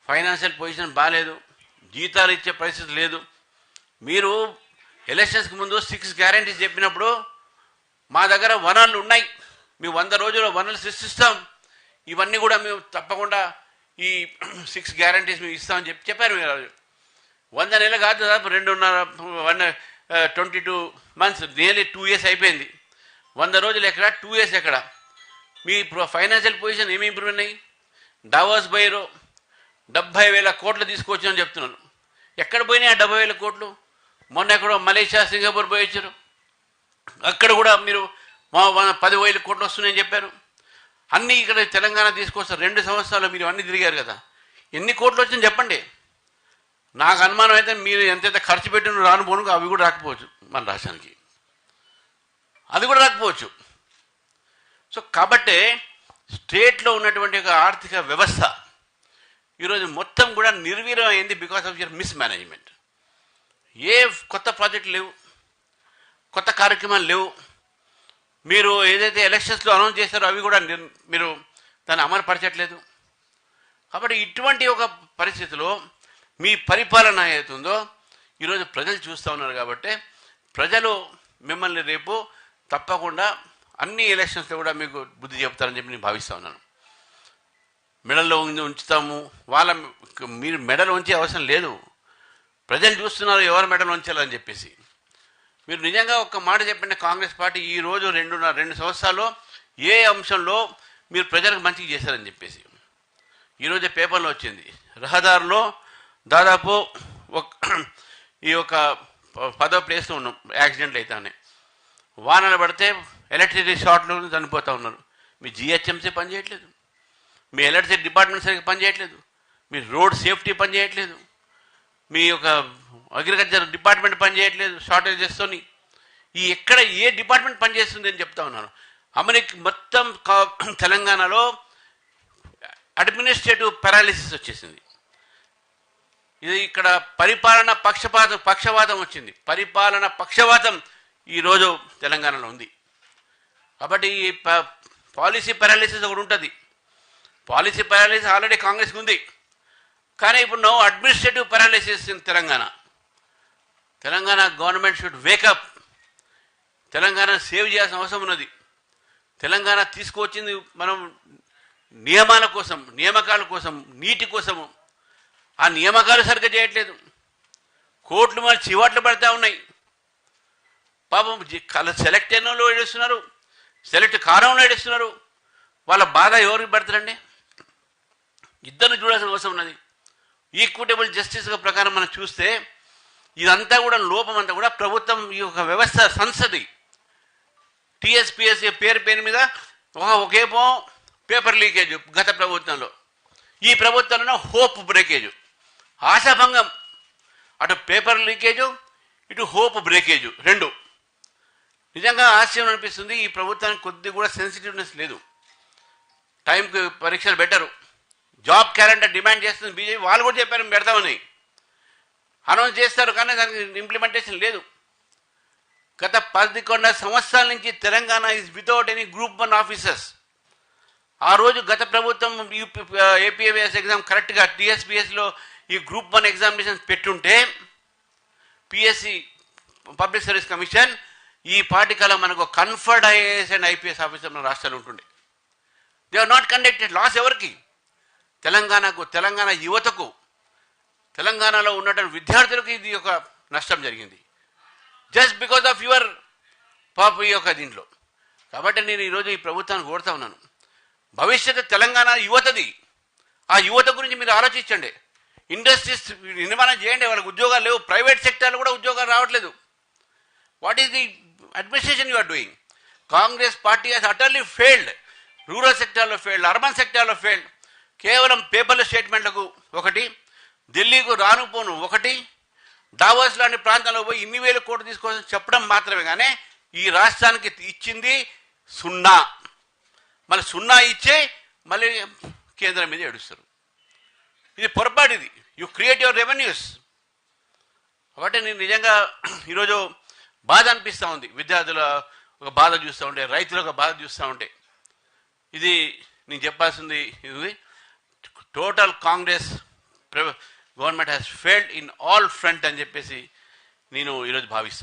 Financial position బాగాలేదు, జీతాలు ఇచ్చే పరిస్థితి లేదు. మీరు ఎలక్షన్స్కి ముందు 6 గ్యారంటీస్ చెప్పినప్పుడు మా దగ్గర వనరులు ఉన్నాయి, మేము 100 రోజుల్లో వనరులు సృష్టిస్తాం, ఇవన్నీ కూడా మేము తప్పకుండా ఈ 6 గ్యారంటీస్ మేము ఇస్తామని చెప్పారు. మీరు 100 నెలలు కాదు, దాదాపు 22 months, నియర్లీ 2 years అయిపోయింది. 100 రోజులు ఎక్కడ, 2 years ఎక్కడ? మీ ఫైనాన్షియల్ పొజిషన్ ఏమి ఇంప్రూవ్ ఉన్నాయి? డావోస్ బైరో 70,000 కోట్లు తీసుకొచ్చామని చెప్తున్నాను. ఎక్కడ పోయినాయి ఆ 70,000 కోట్లు? మొన్న ఎక్కడో మలేషియా, సింగపూర్ పోయి వచ్చారు, అక్కడ కూడా మీరు 10,000 కోట్లు వస్తున్నాయని చెప్పారు. అన్నీ ఇక్కడ తెలంగాణ తీసుకొస్తారు. 2 సంవత్సరాలు మీరు అన్నీ తిరిగారు కదా, ఎన్ని కోట్లు వచ్చిందని చెప్పండి. నాకు అనుమానం అయితే మీరు ఎంతైతే ఖర్చు పెట్టిన రానుపోను అవి కూడా రాకపోవచ్చు, మన రాష్ట్రానికి అది కూడా రాకపోవచ్చు. సో కాబట్టి స్టేట్లో ఉన్నటువంటి ఒక ఆర్థిక వ్యవస్థ ఈరోజు మొత్తం కూడా నిర్వీర్యం అయింది because of your mismanagement. ఏ కొత్త ప్రాజెక్టులు లేవు, కొత్త కార్యక్రమాలు లేవు. మీరు ఏదైతే ఎలక్షన్స్లో అనౌన్స్ చేశారో అవి కూడా మీరు దాన్ని అమలుపరచట్లేదు. కాబట్టి ఇటువంటి ఒక పరిస్థితిలో మీ పరిపాలన ఏదైతుందో ఈరోజు ప్రజలు చూస్తూ ఉన్నారు. కాబట్టి ప్రజలు మిమ్మల్ని రేపు తప్పకుండా అన్ని ఎలక్షన్స్లో కూడా మీకు బుద్ధి చెప్తారని చెప్పి నేను భావిస్తూ ఉన్నాను. మెడల్లో ఉంచుతాము, మీరు మెడలు ఉంచే అవసరం లేదు, ప్రజలు చూస్తున్నారు ఎవరు మెడలు ఉంచాలని చెప్పేసి. మీరు నిజంగా ఒక్క మాట చెప్పండి, కాంగ్రెస్ పార్టీ ఈరోజు 2 సంవత్సరాల్లో ఏ అంశంలో మీరు ప్రజలకు మంచిగా చేశారని చెప్పేసి. ఈరోజే పేపర్లో వచ్చింది, రహదారిలో దాదాపు ఈ యొక్క 10వ ప్లేస్లో ఉన్నాం యాక్సిడెంట్లు అవుతానే. వానలు పడితే ఎలక్ట్రిసిటీ షార్ట్లు చనిపోతూ ఉన్నారు. మీ జిహెచ్ఎంసీ పనిచేయట్లేదు, మీ ఎలక్ట్రిసిటీ డిపార్ట్మెంట్ సరిగ్గా పనిచేయట్లేదు, మీ రోడ్ సేఫ్టీ పనిచేయట్లేదు, మీ యొక్క అగ్రికల్చర్ డిపార్ట్మెంట్ పనిచేయట్లేదు షార్టేజెస్తోని. ఎక్కడ ఏ డిపార్ట్మెంట్ పనిచేస్తుంది అని చెప్తా ఉన్నాను. మొత్తం తెలంగాణలో అడ్మినిస్ట్రేటివ్ పారాలిసిస్ వచ్చేసింది. ఇది ఇక్కడ పరిపాలన పక్షవాతం వచ్చింది. పరిపాలన పక్షవాతం ఈరోజు తెలంగాణలో ఉంది. కాబట్టి ఈ పాలసీ పారాలిసిస్ ఒకటి ఉంటుంది. పాలసీ పారాలిసిస్ ఆల్రెడీ కాంగ్రెస్కి ఉంది, కానీ ఇప్పుడు administrative paralysis in Telangana. Telangana government should wake up. Telangana save చేయాల్సిన అవసరం ఉన్నది. తెలంగాణ తీసుకువచ్చింది మనం నియమాల కోసం, నియామకాల కోసం, నీటి కోసము. ఆ నియామకాలు సరిగ్గా చేయట్లేదు. కోర్టులు మరి చివాట్లు పడతా ఉన్నాయి. పాపం సెలెక్ట్ అయిన వాళ్ళు ఏడుస్తున్నారు, సెలెక్ట్ కారంలో ఏడుస్తున్నారు. వాళ్ళ బాధ ఎవరికి పడతారండి? ఇద్దరిని చూడాల్సిన అవసరం ఉన్నది. ఈక్విటబుల్ జస్టిస్గా ప్రకారం మనం చూస్తే ఇదంతా కూడా లోపం అంతా కూడా ప్రభుత్వం ఈ యొక్క వ్యవస్థ సంస్థది. టీఎస్పీఎస్సీ పేరు మీద ఒకేమో పేపర్ లీకేజ్ గత ప్రభుత్వంలో, ఈ ప్రభుత్వంలో హోప్ బ్రేకేజ్, ఆశాభంగం. అటు పేపర్ లీకేజు, ఇటు హోప్ బ్రేకేజు, 2. నిజంగా ఆశ్చర్యం అనిపిస్తుంది. ఈ ప్రభుత్వానికి కొద్ది కూడా సెన్సిటివ్నెస్ లేదు. టైంకి పరీక్షలు పెట్టరు. జాబ్ క్యాలెండర్ డిమాండ్ చేస్తుంది బీజేపీ, వాళ్ళు కూడా చెప్పారు పెడతామని, అనౌన్స్ చేస్తారు, కానీ దానికి ఇంప్లిమెంటేషన్ లేదు. గత 11 సంవత్సరాల నుంచి Telangana is without any group 1 officers. ఆ రోజు గత ప్రభుత్వం ఏపీఎంఎస్ ఎగ్జామ్ కరెక్ట్గా టీఎస్పీఎస్లో ఈ గ్రూప్ 1 ఎగ్జామినేషన్ పెట్టుంటే పిఎస్సి పబ్లిక్ సర్వీస్ కమిషన్ ఈ పార్టీకల్లా మనకు conferred IAS and IPS officer మన రాష్ట్రాలు ఉంటుండే. They are not conducted. Loss ఎవరికి? తెలంగాణకు, తెలంగాణ యువతకు, తెలంగాణలో ఉన్నటువంటి విద్యార్థులకు ఇది ఒక నష్టం జరిగింది జస్ట్ బికాజ్ ఆఫ్ యువర్ ఈ యొక్క దీంట్లో. కాబట్టి నేను ఈరోజు ఈ ప్రభుత్వాన్ని కోరుతా ఉన్నాను, భవిష్యత్తు తెలంగాణ యువతది. ఆ యువత గురించి మీరు ఆలోచించండి. ఇండస్ట్రీస్ నిర్మాణం చేయండి, వాళ్ళకి ఉద్యోగాలు లేవు. ప్రైవేట్ సెక్టర్లో కూడా ఉద్యోగాలు రావట్లేదు. What is the administration you are doing? Congress party has utterly failed. Rural సెక్టార్లో ఫెయిల్డ్, అర్బన్ సెక్టార్లో ఫెయిల్డ్. కేవలం పేపర్ల స్టేట్మెంట్లకు ఒకటి, ఢిల్లీకు రానుపోను ఒకటి, డావోస్ లాంటి ప్రాంతాల్లో పోయి ఇన్ని వేల కోట్లు తీసుకోవాలని చెప్పడం మాత్రమే. కానీ ఈ రాష్ట్రానికి ఇచ్చింది 0. మళ్ళీ 0 ఇచ్చే మళ్ళీ కేంద్రం మీద ఏడుస్తారు. ఇది పొరపాటు. ఇది యు క్రియేట్ యువర్ రెవెన్యూస్. కాబట్టి నేను నిజంగా ఈరోజు బాధ అనిపిస్తూ ఉంది. విద్యార్థుల ఒక బాధ చూస్తూ ఉంటే, రైతుల ఒక బాధ చూస్తూ ఉంటే, ఇది నేను చెప్పాల్సింది ఇది total Congress government has failed in all front అని చెప్పేసి నేను ఈరోజు భావిస్తాను.